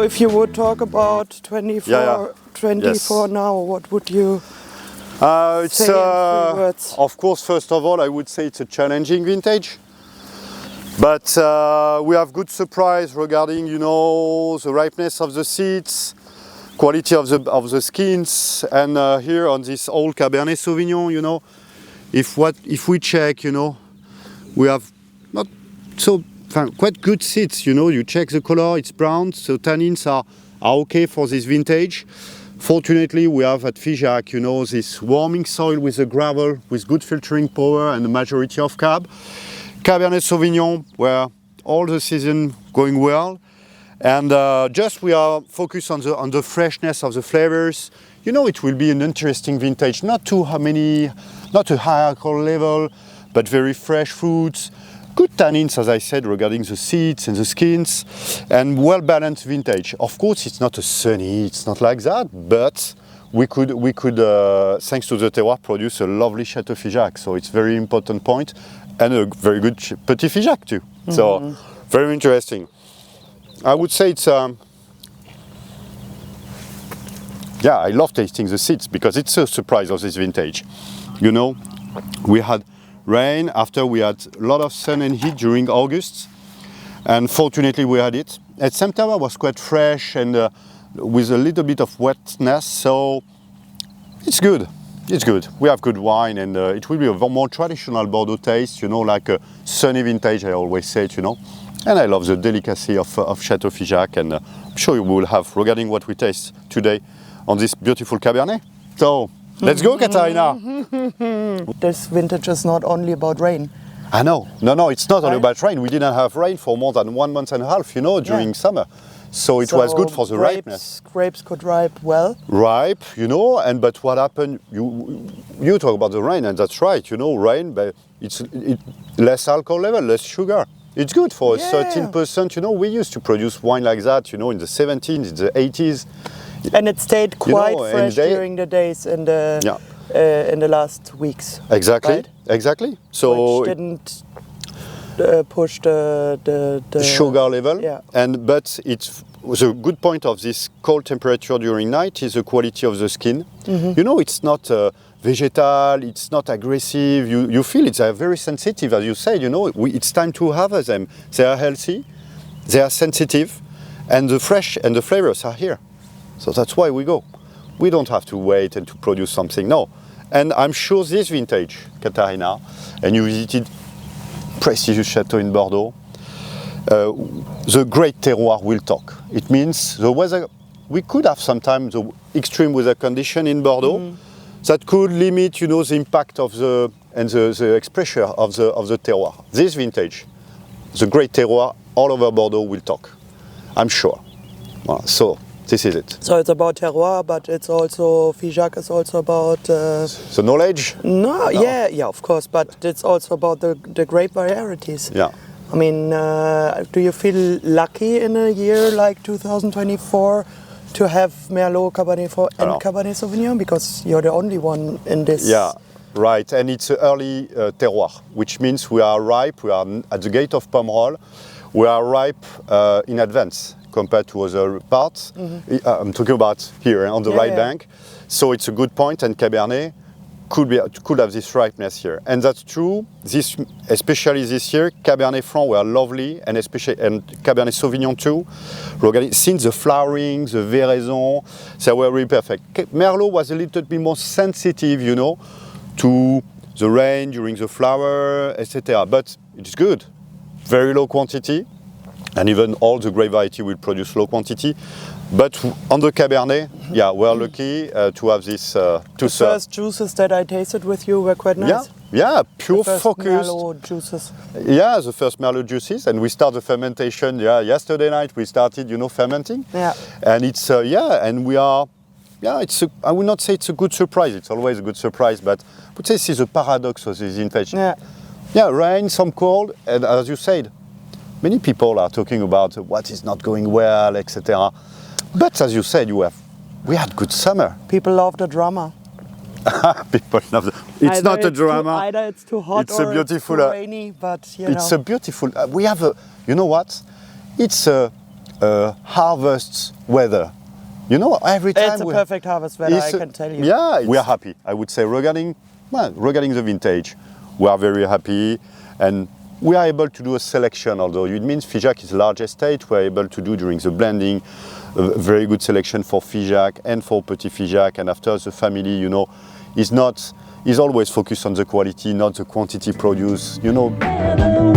if you would talk about 24 now, what would you it's say in 3 words? Of course, first of all, I would say it's a challenging vintage. But we have good surprise regarding, you know, the ripeness of the seeds, quality of the skins, and here on this old Cabernet Sauvignon, you know, if we check, you know, we have not so quite good seeds, you know. You check the color, it's brown, so tannins are okay for this vintage. Fortunately, we have at Figeac, you know, this warming soil with the gravel, with good filtering power and the majority of cab. Cabernet Sauvignon, where all the season going well, and just we are focused on the freshness of the flavors. You know, it will be an interesting vintage, not a high alcohol level, but very fresh fruits, good tannins, as I said, regarding the seeds and the skins, and well-balanced vintage. Of course, it's not a sunny, it's not like that, but we could thanks to the terroir, produce a lovely Château Figeac. So it's very important point. And a very good Petit Figeac too. So, very interesting. I would say it's, I love tasting the seeds because it's a surprise of this vintage. You know, we had rain after we had a lot of sun and heat during August. And fortunately we had it. At the same time it was quite fresh and with a little bit of wetness. So, it's good. It's good. We have good wine, and it will be a more traditional Bordeaux taste, you know, like a sunny vintage, I always say it, you know. And I love the delicacy of Château Figeac, and I'm sure you will have, regarding what we taste today on this beautiful Cabernet. So, let's go, Katarina! This vintage is not only about rain. I know. No, it's not only about rain. We didn't have rain for more than 1 month and a half, you know, during summer. So it was good for the ripeness. Grapes could ripe well. Ripe, you know, but what happened? You talk about the rain, and that's right. You know, rain, but it's less alcohol level, less sugar. It's good for 13%. You know, we used to produce wine like that. You know, in the 70s, in the 80s. And it stayed quite fresh during the days in the last weeks. Exactly, right? exactly. So which didn't push the sugar level. Yeah. But it's the good point of this cold temperature during night is the quality of the skin. You know, it's not vegetal, it's not aggressive. You feel it's very sensitive, as you said. You know, it's time to harvest them. They are healthy, they are sensitive, and the fresh and the flavors are here. So that's why we go. We don't have to wait and to produce something. No. And I'm sure this vintage, Katarina, and you visited prestigious chateau in Bordeaux, the great terroir will talk. It means the weather, we could have sometimes the extreme weather condition in Bordeaux that could limit, you know, the impact of the expression of the terroir. This vintage, the great terroir all over Bordeaux will talk, I'm sure. Well, so this is it. So it's about terroir, but it's also, Figeac is also about... the knowledge? No, yeah, of course, but it's also about the grape varieties. Yeah. I mean, do you feel lucky in a year like 2024 to have Merlot, Cabernet Franc and Cabernet Sauvignon? Because you're the only one in this. Yeah, right. And it's an early terroir, which means we are ripe. We are at the gate of Pomerol. We are ripe in advance compared to other parts. I'm talking about here on the right bank. So it's a good point, and Cabernet could have this ripeness here. And that's true, especially this year, Cabernet Franc were lovely, and Cabernet Sauvignon too. Since the flowering, the veraison, they were really perfect. Merlot was a little bit more sensitive, you know, to the rain during the flower, etc. But it's good, very low quantity. And even all the grape variety will produce low quantity. But on the Cabernet, we're lucky to have this the first juices that I tasted with you were quite nice. Yeah, pure the first focus. Merlot juices. Yeah, the first Merlot juices. And we start the fermentation, yesterday night we started, you know, fermenting. Yeah. And it's, and we are, I would not say it's a good surprise. It's always a good surprise, but I would say this is a paradox of this vintage. Yeah, rain, some cold, and as you said, many people are talking about what is not going well, etc. But as you said, we had good summer. People love the drama. People love it's not a drama. Either it's too hot or it's too rainy, but you know. It's a beautiful, we have a, you know what? It's a harvest weather. You know, every time it's a perfect harvest weather, I can tell you. Yeah, we are happy. I would say regarding the vintage, we are very happy, and we are able to do a selection. Although it means Figeac is a large estate, we are able to do during the blending a very good selection for Figeac and for Petit Figeac. And after the family, you know, is always focused on the quality, not the quantity produced. You know.